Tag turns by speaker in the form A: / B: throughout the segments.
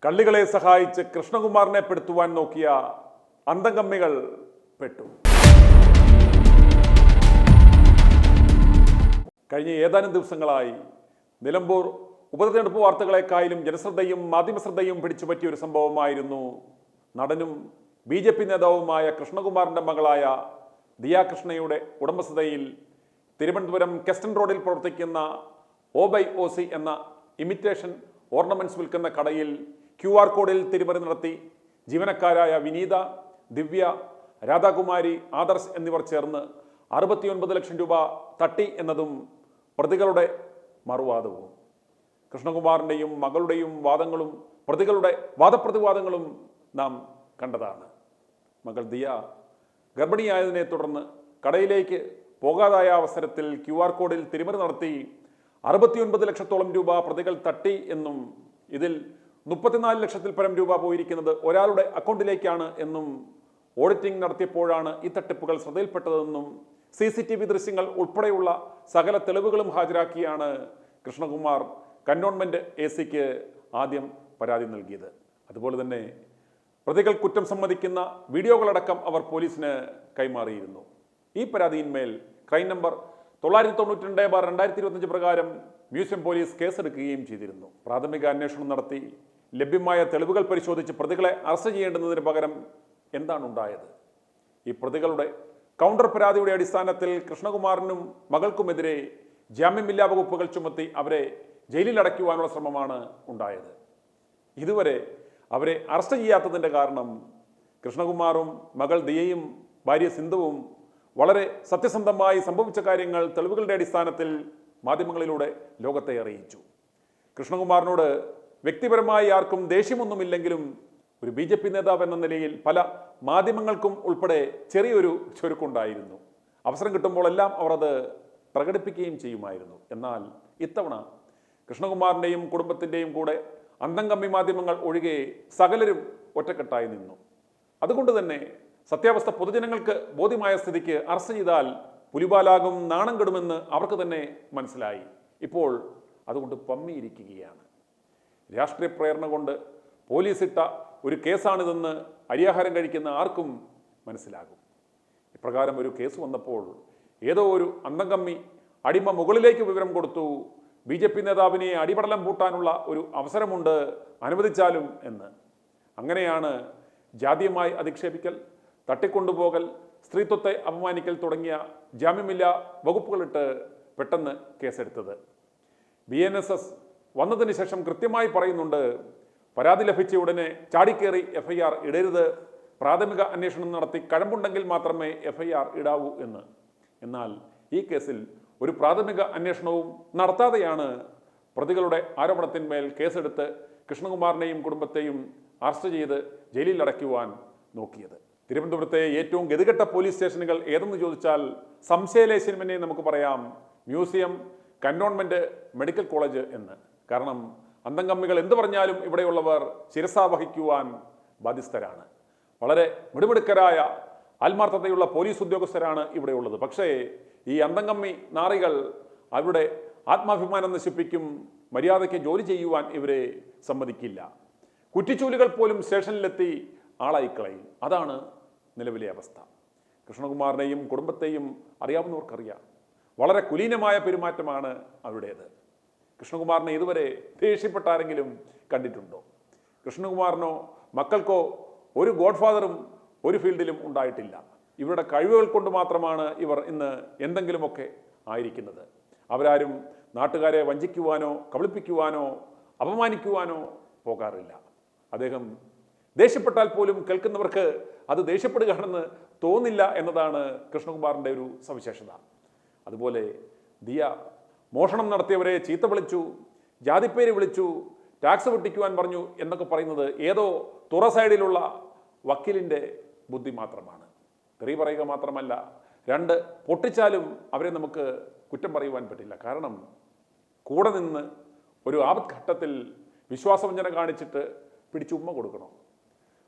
A: കള്ളികളെ സഹായിച്ച് കൃഷ്ണകുമാറിനെ പെടുത്തുവാൻ നോക്കിയ അന്തംകമ്മികൾ പെട്ടു. കഴിഞ്ഞ ഏതാനും ദിവസങ്ങളായി നിലമ്പൂർ ഉപതെരഞ്ഞെടുപ്പ് വാർത്തകളെക്കായാലും ജനശ്രദ്ധയും മാധ്യമശ്രദ്ധയും പിടിച്ചുപറ്റിയ ഒരു സംഭവമായിരുന്നു നടനും BJP നേതാവുമായ കൃഷ്ണകുമാറിൻ്റെ മകളായ ദിയ കൃഷ്ണയുടെ ഉടമസ്ഥതയിൽ തിരുവനന്തപുരം കെസ്റ്റൺ റോഡിൽ പ്രവർത്തിക്കുന്ന O/OC എന്ന ഇമിറ്റേഷൻ ഓർണമെന്റ്സ് വിൽക്കുന്ന കടയിൽ QR കോഡിൽ തിരിമറി നടത്തി ജീവനക്കാരായ വിനീത, ദിവ്യ, രാധാകുമാരി, ആദർശ് എന്നിവർ ചേർന്ന് 69 ലക്ഷം രൂപ തട്ടി എന്നതും പ്രതികളുടെ മറുവാദവും. കൃഷ്ണകുമാറിൻ്റെയും മകളുടെയും വാദങ്ങളും പ്രതികളുടെ വാദപ്രതിവാദങ്ങളും നാം കണ്ടതാണ്. മകൾ ദിയ ഗർഭിണിയായതിനെ തുടർന്ന് കടയിലേക്ക് പോകാതായ അവസരത്തിൽ QR കോഡിൽ തിരിമറി നടത്തി 69 ലക്ഷത്തോളം രൂപ പ്രതികൾ തട്ടി എന്നും ഇതിൽ 34 ലക്ഷത്തിൽ പരം രൂപ പോയിരിക്കുന്നത് ഒരാളുടെ അക്കൗണ്ടിലേക്കാണ് എന്നും ഓഡിറ്റിംഗ് നടത്തിയപ്പോഴാണ് ഈ തട്ടിപ്പുകൾ ശ്രദ്ധയിൽപ്പെട്ടതെന്നും CCTV ദൃശ്യങ്ങൾ ഉൾപ്പെടെയുള്ള സകല തെളിവുകളും ഹാജരാക്കിയാണ് കൃഷ്ണകുമാർ കന്റോൺമെന്റ് AC-ക്ക് ആദ്യം പരാതി നൽകിയത്. അതുപോലെ തന്നെ പ്രതികൾ കുറ്റം സമ്മതിക്കുന്ന വീഡിയോകളടക്കം അവർ പോലീസിന് കൈമാറിയിരുന്നു. ഈ പരാതിയിന്മേൽ ക്രൈം നമ്പർ 992/2025 പ്രകാരം മ്യൂസിയം പോലീസ് കേസെടുക്കുകയും ചെയ്തിരുന്നു. പ്രാഥമിക അന്വേഷണം നടത്തി ലഭ്യമായ തെളിവുകൾ പരിശോധിച്ച് പ്രതികളെ അറസ്റ്റ് ചെയ്യേണ്ടുന്നതിന് പകരം എന്താണ് ഉണ്ടായത്? ഈ പ്രതികളുടെ കൗണ്ടർ പരാതിയുടെ അടിസ്ഥാനത്തിൽ കൃഷ്ണകുമാറിനും മകൾക്കുമെതിരെ ജാമ്യമില്ലാ വകുപ്പുകൾ ചുമത്തി അവരെ ജയിലിൽ അടയ്ക്കുവാനുള്ള ശ്രമമാണ് ഉണ്ടായത്. ഇതുവരെ അവരെ അറസ്റ്റ് ചെയ്യാത്തതിൻ്റെ കാരണം കൃഷ്ണകുമാറും മകൾ ദിയയും ഭാര്യ സിന്ധുവും വളരെ സത്യസന്ധമായി സംഭവിച്ച കാര്യങ്ങൾ തെളിവുകളുടെ അടിസ്ഥാനത്തിൽ മാധ്യമങ്ങളിലൂടെ ലോകത്തെ അറിയിച്ചു. കൃഷ്ണകുമാറിനോട് വ്യക്തിപരമായി ആർക്കും ദേഷ്യമൊന്നുമില്ലെങ്കിലും ഒരു BJP നേതാവ് എന്ന നിലയിൽ പല മാധ്യമങ്ങൾക്കും ഉൾപ്പെടെ ചെറിയൊരു ചുരുക്കുണ്ടായിരുന്നു. അവസരം കിട്ടുമ്പോഴെല്ലാം അവർ അത് പ്രകടിപ്പിക്കുകയും ചെയ്യുമായിരുന്നു. എന്നാൽ ഇത്തവണ കൃഷ്ണകുമാറിൻ്റെയും കുടുംബത്തിൻ്റെയും കൂടെ അന്തംകമ്മി മാധ്യമങ്ങൾ ഒഴികെ സകലരും ഒറ്റക്കെട്ടായി നിന്നു. അതുകൊണ്ട് തന്നെ സത്യാവസ്ഥ പൊതുജനങ്ങൾക്ക് ബോധ്യമായ സ്ഥിതിക്ക് അറസ്റ്റ് ചെയ്താൽ പുലിവാലാകും, നാണം കെടുമെന്ന് അവർക്ക് തന്നെ മനസ്സിലായി. ഇപ്പോൾ അതുകൊണ്ട് പമ്മിയിരിക്കുകയാണ്. രാഷ്ട്രീയ പ്രേരണ കൊണ്ട് പോലീസ് ഇട്ട ഒരു കേസാണിതെന്ന് അരിയാഹാരം കഴിക്കുന്ന ആർക്കും മനസ്സിലാകും. ഇപ്രകാരം ഒരു കേസ് വന്നപ്പോൾ ഏതോ ഒരു അന്തംകമ്മി അടിമ മുകളിലേക്ക് വിവരം കൊടുത്തു, BJP നേതാവിനെ അടിപടലം പൂട്ടാനുള്ള ഒരു അവസരമുണ്ട്, അനുവദിച്ചാലും എന്ന്. അങ്ങനെയാണ് ജാതീയമായി അധിക്ഷേപിക്കൽ, തട്ടിക്കൊണ്ടുപോകൽ, സ്ത്രീത്വത്തെ അപമാനിക്കൽ തുടങ്ങിയ ജാമ്യമില്ലാ വകുപ്പുകളിട്ട് പെട്ടെന്ന് കേസെടുത്തത്. BNSS വന്നതിന് ശേഷം കൃത്യമായി പറയുന്നുണ്ട്, പരാതി ലഭിച്ച ഉടനെ ചാടിക്കേറി FIR ഇടരുത്, പ്രാഥമിക അന്വേഷണം നടത്തി കഴമ്പുണ്ടെങ്കിൽ മാത്രമേ FIR ഇടാവൂ എന്ന്. എന്നാൽ ഈ കേസിൽ ഒരു പ്രാഥമിക അന്വേഷണവും നടത്താതെയാണ് പ്രതികളുടെ ആരോപണത്തിന്മേൽ കേസെടുത്ത് കൃഷ്ണകുമാറിനെയും കുടുംബത്തെയും അറസ്റ്റ് ചെയ്ത് ജയിലിൽ അടയ്ക്കുവാൻ നോക്കിയത്. തിരുവനന്തപുരത്തെ ഏറ്റവും ഗതികെട്ട പോലീസ് സ്റ്റേഷനുകൾ ഏതെന്ന് ചോദിച്ചാൽ സംശയലേശനമെന്നെ നമുക്ക് പറയാം മ്യൂസിയം, കന്റോൺമെന്റ്, മെഡിക്കൽ കോളേജ് എന്ന്. കാരണം അന്തംകമ്മികൾ എന്ത് പറഞ്ഞാലും ഇവിടെയുള്ളവർ ശിരസാ വഹിക്കുവാൻ ബാധ്യസ്ഥരാണ്. വളരെ മിടുമിടുക്കരായ ആത്മാർത്ഥതയുള്ള പോലീസ് ഉദ്യോഗസ്ഥരാണ് ഇവിടെയുള്ളത്. പക്ഷേ ഈ അന്തംകമ്മി നാറികൾ അവരുടെ ആത്മാഭിമാനം നശിപ്പിക്കും, മര്യാദയ്ക്ക് ജോലി ചെയ്യുവാൻ ഇവരെ സമ്മതിക്കില്ല. കുറ്റിച്ചൂലുകൾ പോലും സ്റ്റേഷനിലെത്തി ആളായിക്കളയും. അതാണ് നിലവിലെ അവസ്ഥ. കൃഷ്ണകുമാറിനെയും കുടുംബത്തെയും അറിയാവുന്നവർക്കറിയാം. വളരെ കുലീനമായ പെരുമാറ്റമാണ് അവരുടേത്. കൃഷ്ണകുമാറിനെ ഇതുവരെ ദേഷ്യപ്പെട്ട ആരെങ്കിലും കണ്ടിട്ടുണ്ടോ? കൃഷ്ണകുമാറിനോ മക്കൾക്കോ ഒരു ഗോഡ്ഫാദറും ഒരു ഫീൽഡിലും ഉണ്ടായിട്ടില്ല. ഇവരുടെ കഴിവുകൾ കൊണ്ട് മാത്രമാണ് ഇവർ ഇന്ന് എന്തെങ്കിലുമൊക്കെ ആയിരിക്കുന്നത്. അവരാരും നാട്ടുകാരെ വഞ്ചിക്കുവാനോ കബളിപ്പിക്കുവാനോ അപമാനിക്കുവാനോ പോകാറില്ല. അദ്ദേഹം ദേഷ്യപ്പെട്ടാൽ പോലും കേൾക്കുന്നവർക്ക് അത് ദേഷ്യപ്പെടുകയാണെന്ന് തോന്നില്ല എന്നതാണ് കൃഷ്ണകുമാറിൻ്റെ ഒരു സവിശേഷത. അതുപോലെ ദിയ മോഷണം നടത്തിയവരെ ചീത്ത വിളിച്ചു, ജാതിപ്പേര് വിളിച്ചു, ടാക്സ് വെട്ടിക്കുവാൻ പറഞ്ഞു എന്നൊക്കെ പറയുന്നത് ഏതോ തുറ സൈഡിലുള്ള വക്കീലിൻ്റെ ബുദ്ധി മാത്രമാണ്. തെറി പറയുക മാത്രമല്ല, രണ്ട് പൊട്ടിച്ചാലും അവരെ നമുക്ക് കുറ്റം പറയുവാൻ പറ്റില്ല. കാരണം കൂടെ നിന്ന് ഒരു ആപത്ഘട്ടത്തിൽ വിശ്വാസവഞ്ചന കാണിച്ചിട്ട് പിടിച്ചുമ്മ കൊടുക്കണം.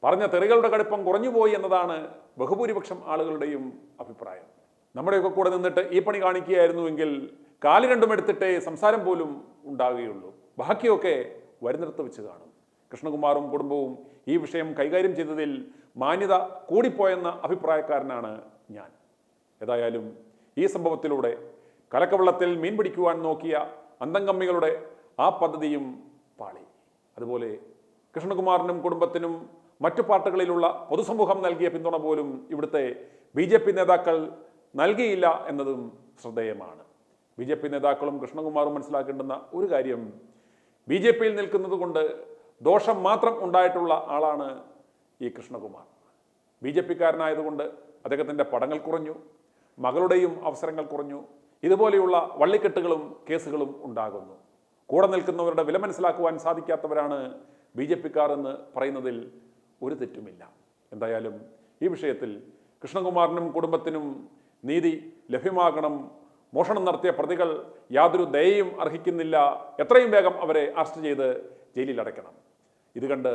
A: പറഞ്ഞ തെറികളുടെ കടുപ്പം കുറഞ്ഞുപോയി എന്നതാണ് ബഹുഭൂരിപക്ഷം ആളുകളുടെയും അഭിപ്രായം. നമ്മുടെയൊക്കെ കൂടെ നിന്നിട്ട് ഈ പണി കാണിക്കുകയായിരുന്നുവെങ്കിൽ കാല് രണ്ടും എടുത്തിട്ടേ സംസാരം പോലും ഉണ്ടാവുകയുള്ളൂ. ബാക്കിയൊക്കെ വരുന്നിടത്ത് വെച്ച് കാണും. കൃഷ്ണകുമാറും കുടുംബവും ഈ വിഷയം കൈകാര്യം ചെയ്തതിൽ മാന്യത കൂടിപ്പോയെന്ന അഭിപ്രായക്കാരനാണ് ഞാൻ. ഏതായാലും ഈ സംഭവത്തിലൂടെ കലക്കവെള്ളത്തിൽ മീൻ പിടിക്കുവാൻ നോക്കിയ അന്തംകമ്മികളുടെ ആ പദ്ധതിയും പാളി. അതുപോലെ കൃഷ്ണകുമാറിനും കുടുംബത്തിനും മറ്റു പാർട്ടികളിലുള്ള പൊതുസമൂഹം നൽകിയ പിന്തുണ പോലും ഇവിടുത്തെ BJP നേതാക്കൾ നൽകിയില്ല എന്നതും ശ്രദ്ധേയമാണ്. BJP നേതാക്കളും കൃഷ്ണകുമാറും മനസ്സിലാക്കേണ്ടുന്ന ഒരു കാര്യം, BJPയിൽ നിൽക്കുന്നത് കൊണ്ട് ദോഷം മാത്രം ഉണ്ടായിട്ടുള്ള ആളാണ് ഈ കൃഷ്ണകുമാർ. BJPക്കാരനായതുകൊണ്ട് അദ്ദേഹത്തിൻ്റെ പടങ്ങൾ കുറഞ്ഞു, മകളുടെയും അവസരങ്ങൾ കുറഞ്ഞു. ഇതുപോലെയുള്ള വള്ളിക്കെട്ടുകളും കേസുകളും ഉണ്ടാകുന്നു. കൂടെ നിൽക്കുന്നവരുടെ വില മനസ്സിലാക്കുവാൻ സാധിക്കാത്തവരാണ് BJPക്കാർ എന്ന് പറയുന്നതിൽ ഒരു തെറ്റുമില്ല. എന്തായാലും ഈ വിഷയത്തിൽ കൃഷ്ണകുമാറിനും കുടുംബത്തിനും നീതി ലഭ്യമാകണം. മോഷണം നടത്തിയ പ്രതികൾ യാതൊരു ദയയും അർഹിക്കുന്നില്ല. എത്രയും വേഗം അവരെ അറസ്റ്റ് ചെയ്ത് ജയിലിൽ അടയ്ക്കണം. ഇത് കണ്ട്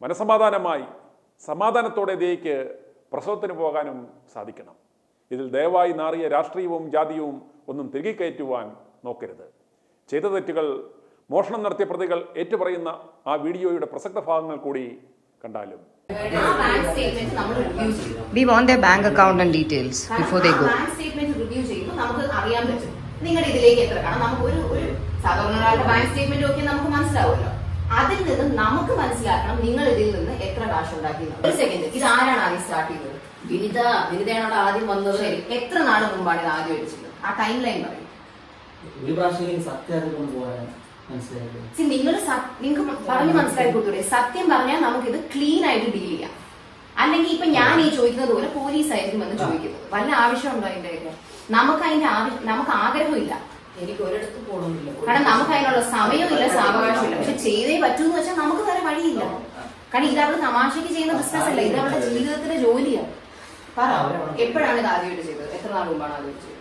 A: മനസമാധാനമായി സമാധാനത്തോടെ ദയയ്ക്ക് പ്രസവത്തിന് പോകാനും സാധിക്കണം. ഇതിൽ ദയവായി നാറിയ രാഷ്ട്രീയവും ജാതിയും ഒന്നും തിരികെ കയറ്റുവാൻ നോക്കരുത്. ചെയ്ത തെറ്റുകൾ മോഷണം നടത്തിയ പ്രതികൾ ഏറ്റുപറയുന്ന ആ വീഡിയോയുടെ പ്രസക്ത ഭാഗങ്ങൾ കൂടി കണ്ടാലും.
B: We want their bank account and details before they go.
C: Bank statement review ചെയ്യുമ്പോൾ നമുക്ക് അറിയാൻ പറ്റും നിങ്ങളുടെ ഇതിലേക്ക് എത്ര, കാരണം നമുക്ക് ഒരു സാധാരണ ഒരാളുടെ ബാങ്ക് സ്റ്റേറ്റ്മെന്റ് ഒക്കെ നമുക്ക് മനസ്സിലാവുമല്ലോ. അതിൽ നിന്ന് നമുക്ക് മനസ്സിലാക്കണം നിങ്ങൾ ഇതിൽ നിന്ന് എത്ര കാശ് ഉണ്ടാക്കി. ഒരു സെക്കൻഡ്, ഇത് ആരാണ് ആദ്യം സ്റ്റാർട്ട് ചെയ്തത്? വിനിതയാണ് അവിടെ ആദ്യം വന്നത്. ശരി, എത്ര നാൾ മുമ്പാണ് ഇത് ആദ്യം അടിച്ചത്? ആ ടൈം ലൈൻ പറയും.
D: ഒരു പ്രാവശ്യം സത്യം കൊണ്ടുപോകാൻ
C: നിങ്ങൾക്ക് പറഞ്ഞു മനസ്സിലാക്കി കൊടുത്തൂടെ? സത്യം പറഞ്ഞാൽ നമുക്ക് ഇത് ക്ലീൻ ആയിട്ട് ഡീൽ ചെയ്യാം. അല്ലെങ്കിൽ ഇപ്പൊ ഞാൻ ഈ ചോദിക്കുന്നത് പോലെ പോലീസ് ആയിരിക്കും എന്ന് ചോദിക്കുന്നത്. വല്ല ആവശ്യമുണ്ടോ അതിന്റെ? നമുക്ക് ആഗ്രഹമില്ല,
D: എനിക്ക് ഒരിടത്ത് പോകണമെന്നില്ല.
C: കാരണം നമുക്ക് അതിനുള്ള സമയമില്ല, സാവകാശമില്ല. പക്ഷെ ചെയ്തേ പറ്റൂ എന്ന് വെച്ചാൽ നമുക്ക് വേറെ വഴിയില്ല. കാരണം ഇത് അവള് തമാശക്ക് ചെയ്യുന്ന ബിസിനസ് അല്ല, ഇത് അവളുടെ ജീവിതത്തിലെ ജോലിയാണ്. പറ, എപ്പോഴാണ് ഇത് ആദ്യമായിട്ട് ചെയ്തത്? എത്ര നാൾ മുമ്പാണ് ആദ്യമായിട്ട് ചെയ്തത്?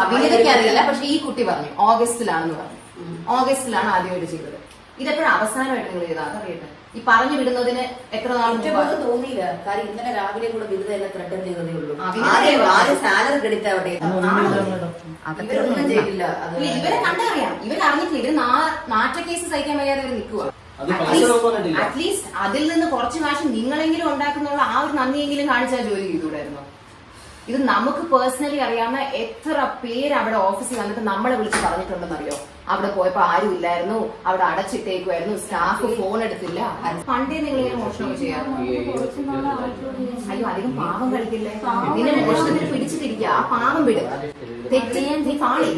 C: അഭിനേതയ്ക്ക് അറിയില്ല, പക്ഷെ ഈ കുട്ടി പറഞ്ഞു ഓഗസ്റ്റിലാണെന്ന് പറഞ്ഞു. ഓഗസ്റ്റിലാണ് ആദ്യമായിട്ട് ചെയ്തത്. ഇതെപ്പോഴും അവസാനമായിട്ട് നിങ്ങൾ ചെയ്താൽ അതറിയട്ടെ. ഈ പറഞ്ഞു വിടുന്നതിന് എത്ര നാൾ
D: തോന്നിയില്ല. കാര്യം ഇന്നലെ രാവിലെ കൂടെ വിരുദ്ധ എല്ലാം ത്രട്ടൻ ചെയ്തതേ ഉള്ളൂ.
C: സാലറി ക്രെഡിറ്റ് ആവട്ടെ, ഇവരൊന്നും ചെയ്തില്ല. ഇവരെ കണ്ടറിയാം, ഇവരറിഞ്ഞിട്ടില്ല. ഇവര് നാറ്റ കേസ് സഹിക്കാൻ വയ്യാതെ ഇവർ നിൽക്കുക. അറ്റ്ലീസ്റ്റ് അതിൽ നിന്ന് കുറച്ച് കാശ് നിങ്ങളെങ്കിലും ഉണ്ടാക്കുന്നുള്ള ആ ഒരു നന്ദിയെങ്കിലും കാണിച്ചാൽ ജോലി ചെയ്തുകൂടായിരുന്നു. ഇത് നമുക്ക് പേഴ്സണലി അറിയാവുന്ന എത്ര പേര് അവിടെ ഓഫീസിൽ വന്നിട്ട് നമ്മളെ വിളിച്ച് പറഞ്ഞിട്ടുണ്ടെന്നറിയോ? അവിടെ പോയപ്പോ ആരും ഇല്ലായിരുന്നു, അവിടെ അടച്ചിട്ടേക്കുമായിരുന്നു, സ്റ്റാഫ് ഫോൺ എടുത്തില്ല. പണ്ടേ നിങ്ങൾ ഇങ്ങനെ മോഷണം ചെയ്യാം. അയ്യോ, അധികം പാവം കളിക്കില്ലേ? നിന്നെ മോഷണത്തിന് പിടിച്ചിട്ടിരിക്കുക. ആ പാവം വിടും. തെറ്റ് നീ പാളി.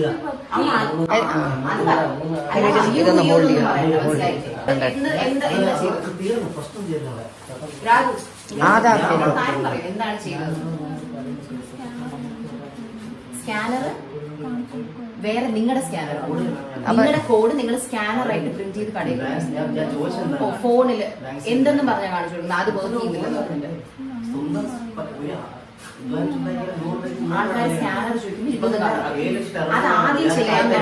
C: എന്താണ് ചെയ്തത്? സ്കാനർ വേറെ, നിങ്ങളുടെ സ്കാനർ, നിങ്ങളുടെ കോഡ് നിങ്ങൾ സ്കാനറായിട്ട് പ്രിന്റ് ചെയ്ത് കടയിൽ ഫോണില് എന്തെന്നും പറഞ്ഞാൽ കാണിച്ചു കൊടുക്കുന്നത്. അത് വർക്ക് ചെയ്യുന്നില്ല. ആൾക്കാർ സ്കാനർ ചോദിക്കുമ്പോൾ അത് ആദ്യം ചെയ്യാനുള്ള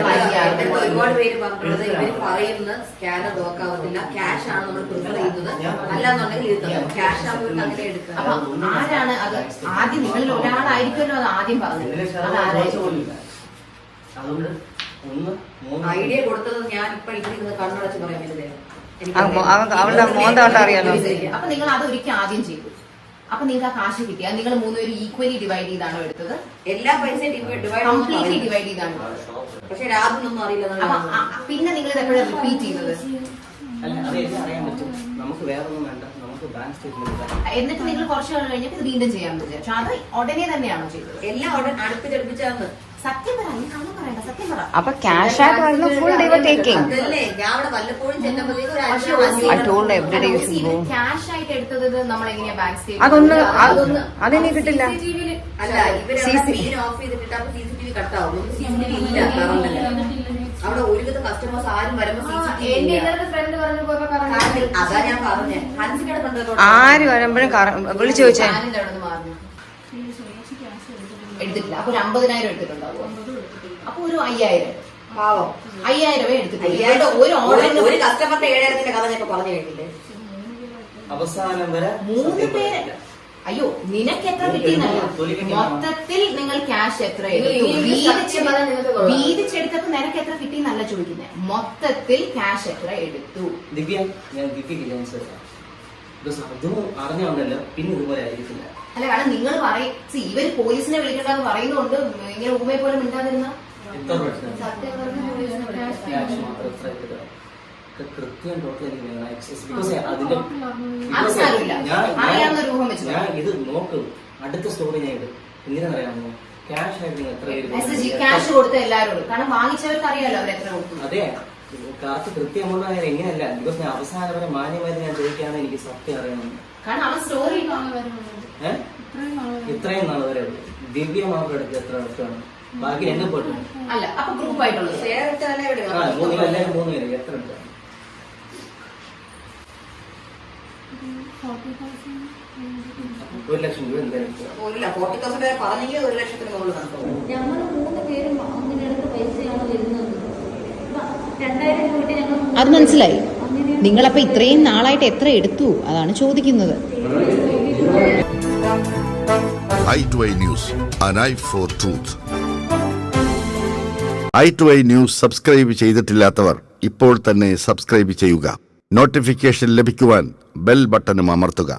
E: ഒരുപാട് പേര് പറഞ്ഞിട്ടുള്ളത് ഇവര് പറയുന്ന സ്കാനർ നോക്കാവത്തില്ല, ക്യാഷ് ആണ് നമ്മൾ പ്രിഫർ ചെയ്യുന്നത്, അല്ലാന്നുണ്ടെങ്കിൽ ക്യാഷ് ആകുമ്പോൾ അങ്ങനെ എടുക്കുക.
C: അപ്പൊ ആരാണ് അത് ആദ്യം? നിങ്ങളിൽ ഒരാളായിരിക്കുമല്ലോ അത് ആദ്യം പറഞ്ഞത്. അത് ആരായിരിക്കും
E: ഐഡിയ കൊടുത്തത്? ഞാൻ ഇപ്പൊ ഇരിക്കുന്നത് കണ്ണടച്ച് പറയാൻ പറ്റുന്നത്.
B: അവളുടെ മോന്ത അറിയാലോ.
C: അപ്പൊ നിങ്ങൾ അത് ഒരിക്കൽ ആദ്യം ചെയ്തു. അപ്പൊ നിങ്ങൾക്ക് ആ കാശ് കിട്ടിയാൽ നിങ്ങൾ മൂന്നുപേരും ഈക്വലി ഡിവൈഡ് ചെയ്താണോ എടുത്തത്?
E: എല്ലാ പൈസയും
C: കംപ്ലീറ്റ്ലി ഡിവൈഡ് ചെയ്താണ്.
E: പക്ഷെ രാത്രിയൊന്നും അറിയില്ല.
C: പിന്നെ നിങ്ങൾ ഇത് എപ്പോഴും റിപ്പീറ്റ് ചെയ്തത്?
D: നമുക്ക് വേറൊന്നും വേണ്ട, നമുക്ക് ബാങ്ക് സ്റ്റേറ്റ്മെന്റ്.
C: എന്നിട്ട് നിങ്ങൾ കുറച്ച് നാൾ കഴിഞ്ഞിട്ട് ഇത് വീണ്ടും ചെയ്യാമെന്ന് വിചാരിച്ചു. അത് ഉടനെ തന്നെയാണോ ചെയ്തത്?
E: എല്ലാം അടുപ്പിച്ചടുപ്പിച്ചാന്ന്.
C: സത്യം പറ, നീ കള്ളം പറയണ്ട, സത്യം പറ.
B: അപ്പൊ ക്യാഷ് ആയിട്ട് വരുന്ന ഫുൾ ഡേ വർ ടേക്കിംഗ്.
E: അതല്ലേ ഞാൻ അവിടെ വല്ലപ്പോഴും ചെല്ലുമ്പോഴത്തേക്ക്
C: ക്യാഷ് ആയിട്ട് എടുത്തത് നമ്മൾ എങ്ങനെയാ ബാങ്ക് സ്റ്റേറ്റ്മെന്റ്?
B: അതൊന്നും കിട്ടില്ല.
E: അല്ല, ഇവര് ഓഫ് ചെയ്തിട്ട് അപ്പൊ CCTV കട്ടാവും. CCTV ഇല്ല കറണ്ടില്ല. അവിടെ ഒരുവിധ കസ്റ്റമേഴ്സ് ആരും വരുമ്പോ
C: എന്റെ ഇന്നലെ ഫ്രണ്ട് പറഞ്ഞു പോയപ്പോ
E: അതാ ഞാൻ പറഞ്ഞേ. ഹൻസിക്കടെ കണ്ടോ
B: ആര് വരുമ്പോഴും വിളിച്ചു ചോദിച്ചേ
C: എടുത്തിട്ടില്ല. അപ്പൊ ഒരു 50,000 എടുത്തിട്ടുണ്ടാവും. അപ്പൊ ഒരു 5,000
E: പാവം
C: 5,000 എടുത്തിട്ടില്ല. ഒരു
E: കസ്റ്റമറിന്റെ 7,000 കഥ ഞാൻ പറഞ്ഞു കേട്ടില്ലേ?
D: അവസാനം വരെ
C: 3 പേര് അയ്യോ നിനക്ക് എത്ര കിട്ടിയെന്നല്ല, മൊത്തത്തിൽ നിങ്ങൾ ക്യാഷ് എത്ര എടുത്തു, വീതിച്ചെടുത്തപ്പോ നിനക്ക് എത്ര കിട്ടിയെന്നല്ല ചോദിക്കുന്നത്, മൊത്തത്തിൽ ക്യാഷ് എത്ര എടുത്തു.
F: ദിവ്യ, ഞാൻ ദിവ്യക്കില്ല അതും അറിഞ്ഞോണ്ടല്ലോ പിന്നെ ഇതുപോലെ ആയിരിക്കില്ല.
C: അല്ല കാരണം നിങ്ങൾ പറയും ഇവര് പോലീസിനെ വിളിക്കണ്ടെന്ന് പറയുന്നതുകൊണ്ട് ഇങ്ങനെ ഊമയെ പോലെ മിണ്ടാതിരുന്ന
F: എത്ര പ്രശ്നം ക്യാഷ് മാത്രം എത്ര എടുക്കുക കൃത്യം ടോട്ടൽ എനിക്ക് വേണം. ബിക്കോസ് അതിന്റെ ഞാൻ ഇത് നോക്കും അടുത്ത സ്റ്റോറി ഞാൻ ഇടും. എന്തിനാണെന്നറിയാമോ, ക്യാഷ് ആയിട്ട് നിങ്ങൾ എത്ര
C: ക്യാഷ് കൊടുത്ത എല്ലാവരോടും, കാരണം വാങ്ങിച്ചവർക്ക് അറിയാലോ അവർ എത്ര കൊടുത്തു.
F: അതെ കറക്റ്റ് കൃത്യം കൊണ്ട് എങ്ങനെയല്ല, ബിക്കോസ് ഞാൻ അവസാനം വരെ മാന്യമായിട്ട് ഞാൻ ചോദിക്കാണ് എനിക്ക് സത്യം അറിയണം.
C: കാരണം അവൻ സ്റ്റോറി
F: ഇത്രയും നാൾ വരെ ദിവ്യ മാത്രം എടുത്ത് എത്ര എടുക്കാണ്, ബാക്കി എന്നെ പോയിട്ട്
C: അല്ല അപ്പൊ ഗ്രൂപ്പ് ആയിട്ടുള്ളത്
F: എല്ലാവരും 3 പേര് എത്ര എടുത്താണ്? 1 ലക്ഷം രൂപ എന്തായാലും
E: 40,000 വരെ പറഞ്ഞെങ്കിൽ 1 ലക്ഷത്തിന് മുകളിൽ കണ്ടോ.
G: ഞങ്ങൾ 3 പേരും അങ്ങനെടുത്ത പൈസയാണ് വരുന്നത്. 2000 രൂപ ഞങ്ങൾ
B: അത് മനസ്സിലായി. നിങ്ങളപ്പോ ഇത്രയും നാളായിട്ട് എത്ര എടുത്തു അതാണ് ചോദിക്കുന്നത്.
H: i2i News, an eye for truth. i2i News subscribe ചെയ്തിട്ടില്ലാത്തവർ ഇപ്പോൾ തന്നെ സബ്സ്ക്രൈബ് ചെയ്യുക. നോട്ടിഫിക്കേഷൻ ലഭിക്കുവാൻ ബെൽ ബട്ടണും അമർത്തുക.